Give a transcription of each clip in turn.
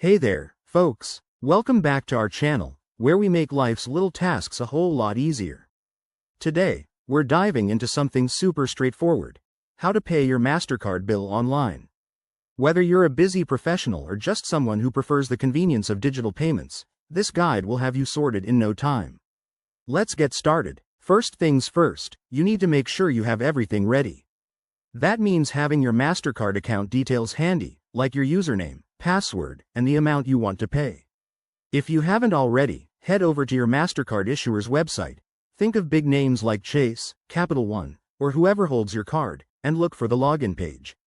Hey there, folks. Welcome back to our channel, where we make life's little tasks a whole lot easier. Today, we're diving into something super straightforward: how to pay your MasterCard bill online. Whether you're a busy professional or just someone who prefers the convenience of digital payments, this guide will have you sorted in no time. Let's get started. First things first, you need to make sure you have everything ready. That means having your MasterCard account details handy, like your username, password, and the amount you want to pay. If you haven't already, head over to your MasterCard issuer's website. Think of big names like Chase, Capital One, or whoever holds your card, and look for the login page.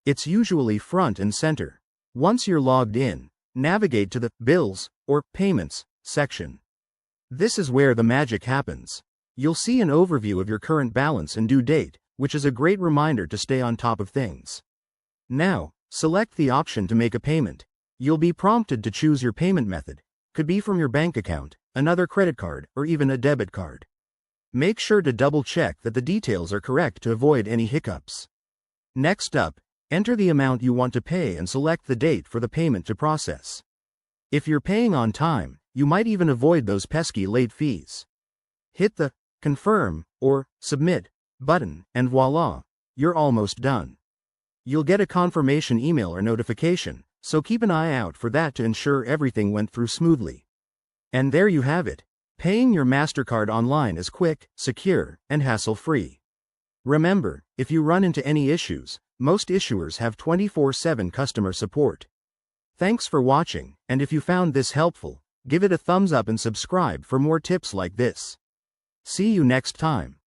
It's usually front and center. Once you're logged in, navigate to the Bills or Payments section. This is where the magic happens. You'll see an overview of your current balance and due date, which is a great reminder to stay on top of things. Now, select the option to make a payment. You'll be prompted to choose your payment method. Could be from your bank account, another credit card, or even a debit card. Make sure to double-check that the details are correct to avoid any hiccups. Next up, enter the amount you want to pay and select the date for the payment to process. If you're paying on time, you might even avoid those pesky late fees. Hit the Confirm or Submit button, and voila, you're almost done. You'll get a confirmation email or notification, so keep an eye out for that to ensure everything went through smoothly. And there you have it. Paying your MasterCard online is quick, secure, and hassle-free. Remember, if you run into any issues, most issuers have 24/7 customer support. Thanks for watching, and if you found this helpful, give it a thumbs up and subscribe for more tips like this. See you next time.